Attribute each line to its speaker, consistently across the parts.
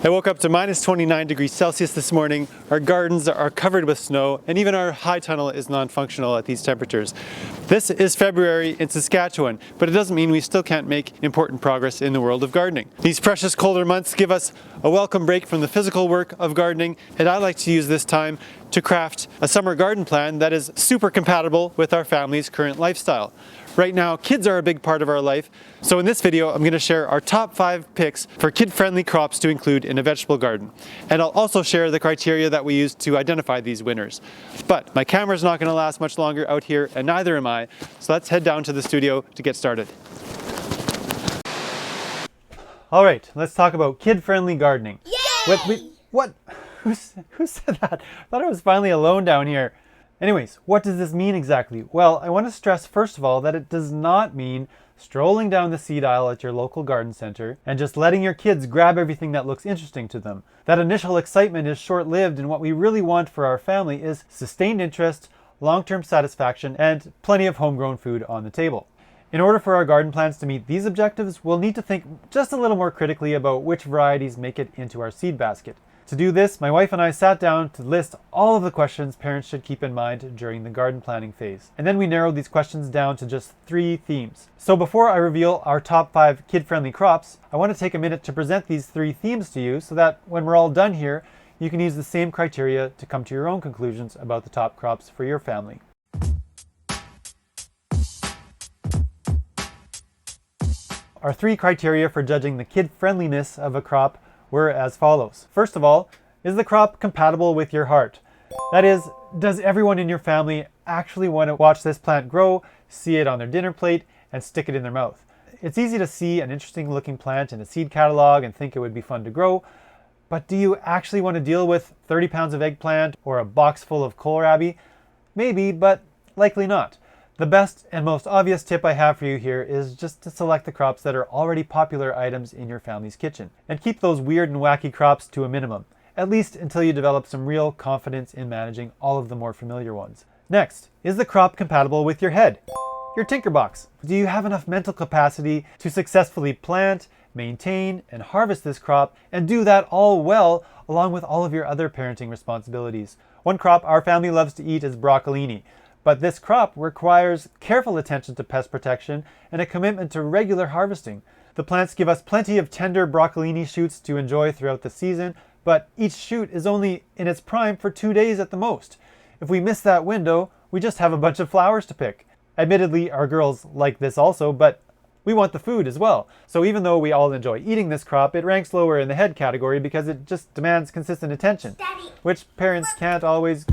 Speaker 1: I woke up to minus 29 degrees Celsius this morning. Our gardens are covered with snow, and even our high tunnel is non-functional at these temperatures. This is February in Saskatchewan, but it doesn't mean we still can't make important progress in the world of gardening. These precious colder months give us a welcome break from the physical work of gardening, and I like to use this time to craft a summer garden plan that is super compatible with our family's current lifestyle. Right now, kids are a big part of our life, so in this video I'm going to share our top 5 picks for kid-friendly crops to include in a vegetable garden. And I'll also share the criteria that we use to identify these winners. But my camera's not going to last much longer out here, and neither am I, so let's head down to the studio to get started. Alright, let's talk about kid-friendly gardening.
Speaker 2: Yay!
Speaker 1: What? Who said that? I thought I was finally alone down here. Anyways, what does this mean exactly? Well, I want to stress first of all that it does not mean strolling down the seed aisle at your local garden center and just letting your kids grab everything that looks interesting to them. That initial excitement is short-lived, and what we really want for our family is sustained interest, long-term satisfaction, and plenty of homegrown food on the table. In order for our garden plans to meet these objectives, we'll need to think just a little more critically about which varieties make it into our seed basket. To do this, my wife and I sat down to list all of the questions parents should keep in mind during the garden planning phase. And then we narrowed these questions down to just 3 themes. So before I reveal our top 5 kid-friendly crops, I want to take a minute to present these 3 themes to you so that when we're all done here, you can use the same criteria to come to your own conclusions about the top crops for your family. Our 3 criteria for judging the kid-friendliness of a crop were as follows. First of all, is the crop compatible with your heart? That is, does everyone in your family actually want to watch this plant grow, see it on their dinner plate, and stick it in their mouth? It's easy to see an interesting looking plant in a seed catalog and think it would be fun to grow, but do you actually want to deal with 30 pounds of eggplant or a box full of kohlrabi? Maybe, but likely not. The best and most obvious tip I have for you here is just to select the crops that are already popular items in your family's kitchen. And keep those weird and wacky crops to a minimum, at least until you develop some real confidence in managing all of the more familiar ones. Next, is the crop compatible with your head? Your tinkerbox. Do you have enough mental capacity to successfully plant, maintain, and harvest this crop, and do that all well along with all of your other parenting responsibilities? One crop our family loves to eat is broccolini. But this crop requires careful attention to pest protection and a commitment to regular harvesting. The plants give us plenty of tender broccolini shoots to enjoy throughout the season, but each shoot is only in its prime for 2 days at the most. If we miss that window, we just have a bunch of flowers to pick. Admittedly, our girls like this also, but we want the food as well. So even though we all enjoy eating this crop, it ranks lower in the head category because it just demands consistent attention,
Speaker 2: Daddy,
Speaker 1: which parents can't always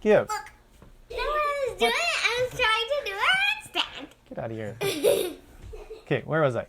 Speaker 1: give.
Speaker 2: look. You know what I was doing? I was trying to do a handstand.
Speaker 1: Get out of here. Okay, where was I?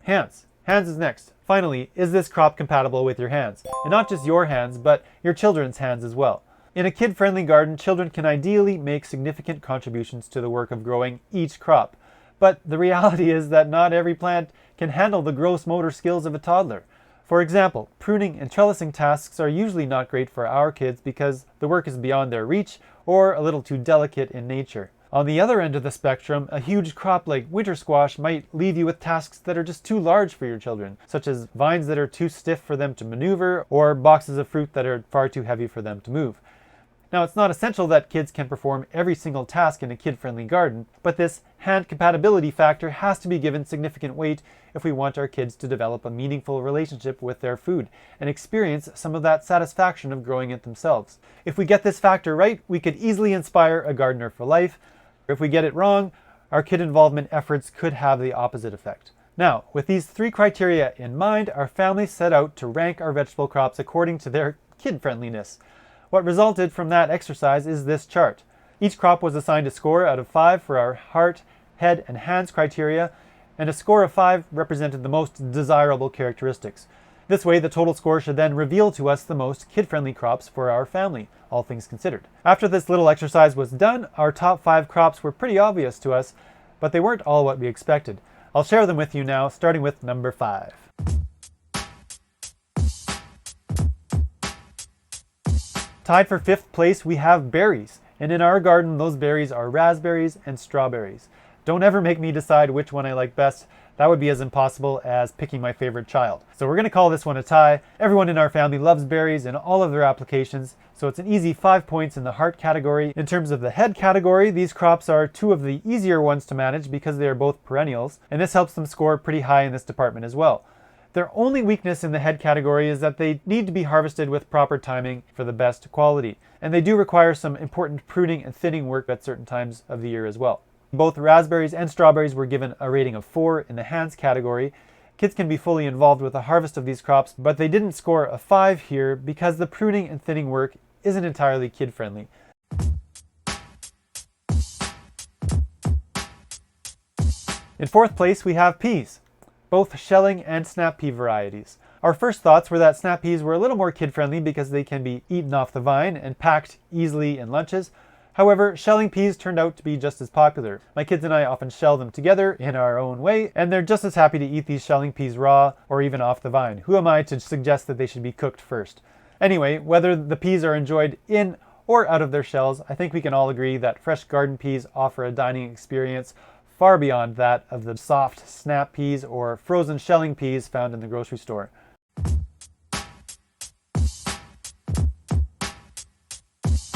Speaker 1: Hands. Hands is next. Finally, is this crop compatible with your hands? And not just your hands, but your children's hands as well. In a kid-friendly garden, children can ideally make significant contributions to the work of growing each crop. But the reality is that not every plant can handle the gross motor skills of a toddler. For example, pruning and trellising tasks are usually not great for our kids because the work is beyond their reach or a little too delicate in nature. On the other end of the spectrum, a huge crop like winter squash might leave you with tasks that are just too large for your children, such as vines that are too stiff for them to maneuver or boxes of fruit that are far too heavy for them to move. Now, it's not essential that kids can perform every single task in a kid-friendly garden, but this hand compatibility factor has to be given significant weight if we want our kids to develop a meaningful relationship with their food and experience some of that satisfaction of growing it themselves. If we get this factor right, we could easily inspire a gardener for life. If we get it wrong, our kid involvement efforts could have the opposite effect. Now, with these 3 criteria in mind, our family set out to rank our vegetable crops according to their kid-friendliness. What resulted from that exercise is this chart. Each crop was assigned a score out of 5 for our heart, head, and hands criteria, and a score of 5 represented the most desirable characteristics. This way, the total score should then reveal to us the most kid-friendly crops for our family, all things considered. After this little exercise was done, our top 5 crops were pretty obvious to us, but they weren't all what we expected. I'll share them with you now, starting with number 5. Tied for 5th place, we have berries. And in our garden, those berries are raspberries and strawberries. Don't ever make me decide which one I like best. That would be as impossible as picking my favorite child. So we're going to call this one a tie. Everyone in our family loves berries in all of their applications, so it's an easy 5 points in the heart category. In terms of the head category, these crops are two of the easier ones to manage because they are both perennials, and this helps them score pretty high in this department as well. Their only weakness in the head category is that they need to be harvested with proper timing for the best quality, and they do require some important pruning and thinning work at certain times of the year as well. Both raspberries and strawberries were given a rating of 4 in the hands category. Kids can be fully involved with the harvest of these crops, but they didn't score a 5 here because the pruning and thinning work isn't entirely kid-friendly. In fourth place, we have peas, both shelling and snap pea varieties. Our first thoughts were that snap peas were a little more kid-friendly because they can be eaten off the vine and packed easily in lunches. However, shelling peas turned out to be just as popular. My kids and I often shell them together in our own way, and they're just as happy to eat these shelling peas raw or even off the vine. Who am I to suggest that they should be cooked first? Anyway, whether the peas are enjoyed in or out of their shells, I think we can all agree that fresh garden peas offer a dining experience far beyond that of the soft snap peas or frozen shelling peas found in the grocery store.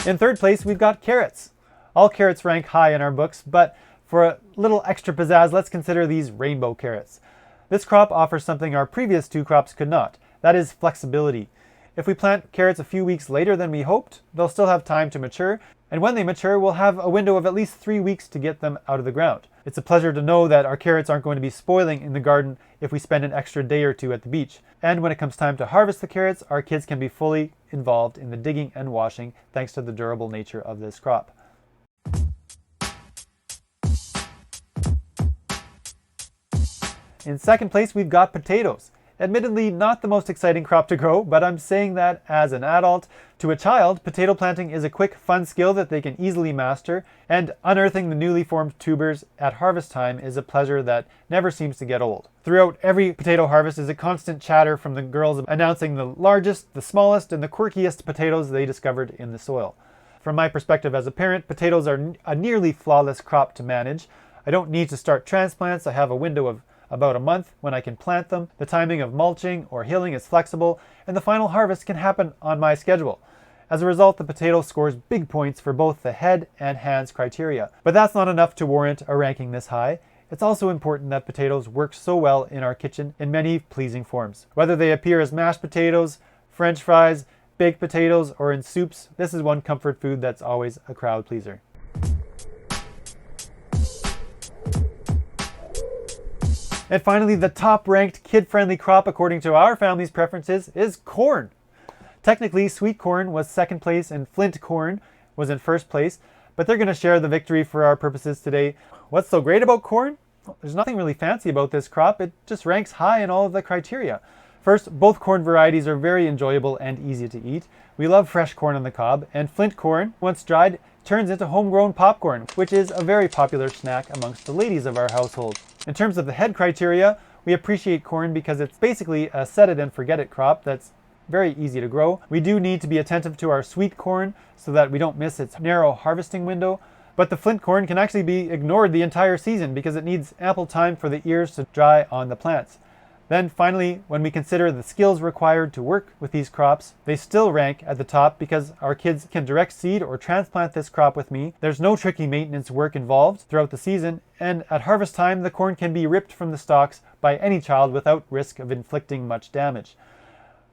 Speaker 1: In third place, we've got carrots. All carrots rank high in our books, but for a little extra pizzazz, let's consider these rainbow carrots. This crop offers something our previous two crops could not. That is flexibility. If we plant carrots a few weeks later than we hoped, they'll still have time to mature, and when they mature, we'll have a window of at least 3 weeks to get them out of the ground. It's a pleasure to know that our carrots aren't going to be spoiling in the garden if we spend an extra day or two at the beach. And when it comes time to harvest the carrots, our kids can be fully involved in the digging and washing thanks to the durable nature of this crop. In second place, we've got potatoes. Admittedly, not the most exciting crop to grow, but I'm saying that as an adult. To a child, potato planting is a quick, fun skill that they can easily master, and unearthing the newly formed tubers at harvest time is a pleasure that never seems to get old. Throughout every potato harvest is a constant chatter from the girls announcing the largest, the smallest, and the quirkiest potatoes they discovered in the soil. From my perspective as a parent, potatoes are a nearly flawless crop to manage. I don't need to start transplants. I have a window of about a month when I can plant them. The timing of mulching or hilling is flexible, and the final harvest can happen on my schedule. As a result, the potato scores big points for both the head and hands criteria. But that's not enough to warrant a ranking this high. It's also important that potatoes work so well in our kitchen in many pleasing forms. Whether they appear as mashed potatoes, French fries, baked potatoes, or in soups, this is one comfort food that's always a crowd pleaser. And finally, the top-ranked kid-friendly crop according to our family's preferences is corn. Technically, sweet corn was second place and flint corn was in first place, but they're going to share the victory for our purposes today. What's so great about corn? Well, there's nothing really fancy about this crop. It just ranks high in all of the criteria. First, both corn varieties are very enjoyable and easy to eat. We love fresh corn on the cob, and flint corn, once dried, turns into homegrown popcorn, which is a very popular snack amongst the ladies of our household. In terms of the head criteria, we appreciate corn because it's basically a set it and forget it crop that's very easy to grow. We do need to be attentive to our sweet corn so that we don't miss its narrow harvesting window, but the flint corn can actually be ignored the entire season because it needs ample time for the ears to dry on the plants. Then finally, when we consider the skills required to work with these crops, they still rank at the top because our kids can direct seed or transplant this crop with me. There's no tricky maintenance work involved throughout the season, and at harvest time, the corn can be ripped from the stalks by any child without risk of inflicting much damage.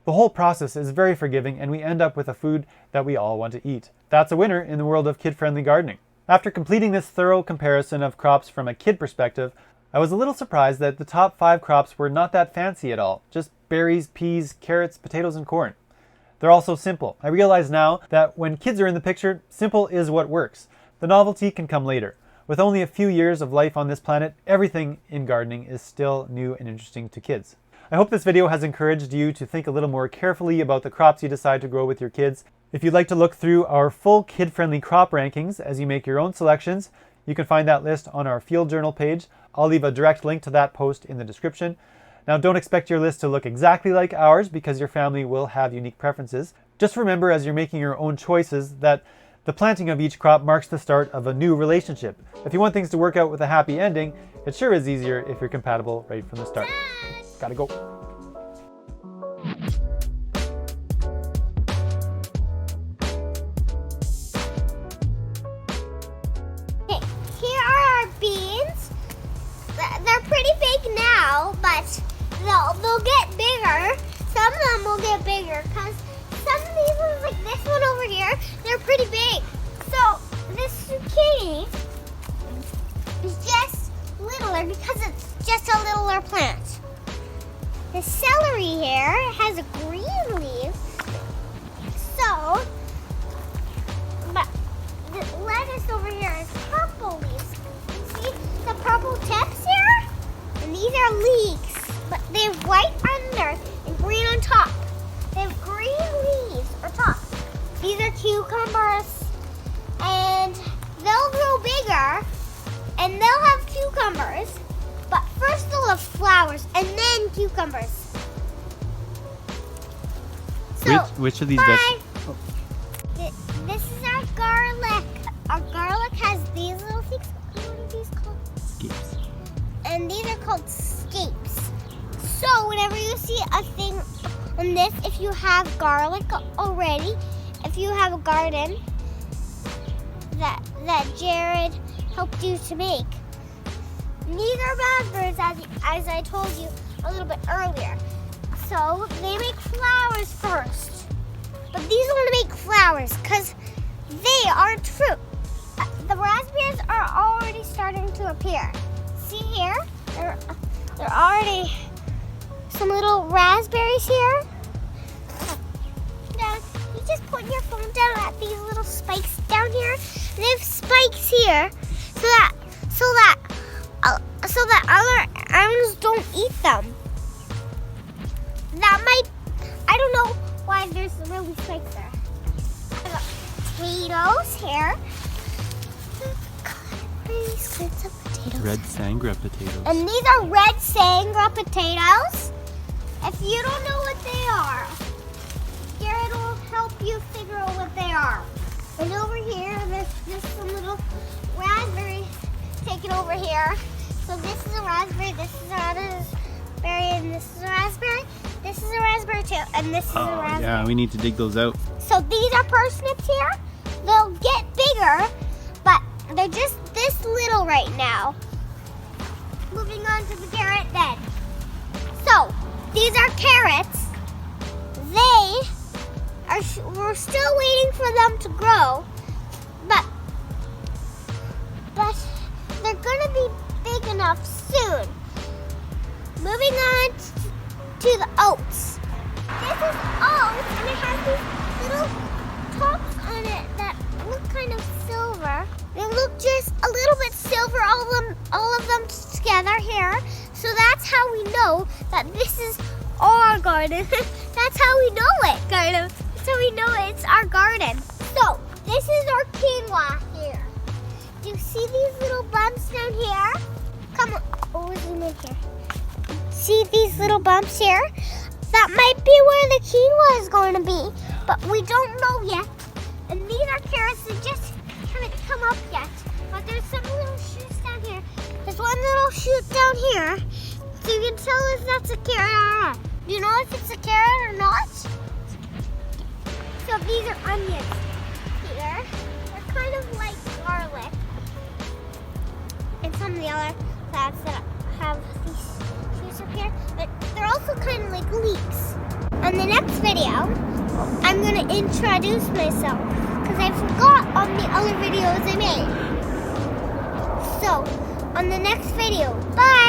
Speaker 1: The whole process is very forgiving, and we end up with a food that we all want to eat. That's a winner in the world of kid-friendly gardening. After completing this thorough comparison of crops from a kid perspective, I was a little surprised that the top 5 crops were not that fancy at all. Just berries, peas, carrots, potatoes, and corn. They're also simple. I realize now that when kids are in the picture, simple is what works. The novelty can come later. With only a few years of life on this planet, everything in gardening is still new and interesting to kids. I hope this video has encouraged you to think a little more carefully about the crops you decide to grow with your kids. If you'd like to look through our full kid-friendly crop rankings as you make your own selections, you can find that list on our Field Journal page. I'll leave a direct link to that post in the description. Now, don't expect your list to look exactly like ours because your family will have unique preferences. Just remember as you're making your own choices that The planting of each crop marks the start of a new relationship. If you want things to work out with a happy ending, it sure is easier if you're compatible right from the start. Gotta go.
Speaker 2: Okay, here are our beans. They're pretty big now, but they'll get bigger. Some of them will get bigger because some of these ones, like this one over here, they're pretty big. So this zucchini is just littler because it's just a littler plant. The celery here has a green leaf. So, but the lettuce over here is purple leaves. You see the purple tips here? And these are leeks, but they have white under and green on top. They have green leaves on top. These are cucumbers, and they'll grow bigger, and they'll have cucumbers. But first they'll have flowers, and then cucumbers. So,
Speaker 3: which of these
Speaker 2: bye.
Speaker 3: vegetables?
Speaker 2: This is our garlic. Our garlic has these little things. What are these called?
Speaker 3: Scapes.
Speaker 2: And these are called scapes. So whenever you see a thing on this, if you have garlic already, if you have a garden that Jared helped you to make, these are raspberries, as I told you a little bit earlier. So they make flowers first, but these only make flowers because they aren't fruit. The raspberries are already starting to appear. See here? There are already some little raspberries here. Now, you just put your phone down at these little spikes down here. They have spikes here so that other animals don't eat them. I don't know why there's really spikes there. I got potatoes here. Potatoes.
Speaker 3: Red Sangra potatoes.
Speaker 2: And these are red Sangra potatoes. If you don't know what they are, Jared will help you figure out what they are. And over here, there's some little raspberries taken over here. So this is a raspberry, this is a raspberry, and this is a raspberry. This is a raspberry too, and this is a raspberry.
Speaker 3: Yeah, we need to dig those out.
Speaker 2: So these are parsnips here. They'll get bigger, but they're just this little right now. Moving on to the carrot bed. So these are carrots. We're still waiting for them to grow, but they're gonna be big enough soon. Moving on to the oats. This is oats, and it has these little tops on it that look kind of silver. They look just a little bit silver, all of them together here. So that's how we know that this is our garden. That's how we know it, kind of. So we know it's our garden. So this is our quinoa here. Do you see these little bumps down here? Come on, we'll zoom in here. See these little bumps here? That might be where the quinoa is going to be, but we don't know yet. And these are carrots that just haven't come up yet. But there's some little shoots down here. There's one little shoot down here, so you can tell if that's a carrot or not. Do you know if it's a carrot or not? So these are onions here. They're kind of like garlic. And some of the other plants that have these shoots up here, but they're also kind of like leeks. On the next video, I'm going to introduce myself because I forgot on the other videos I made. So, on the next video, bye!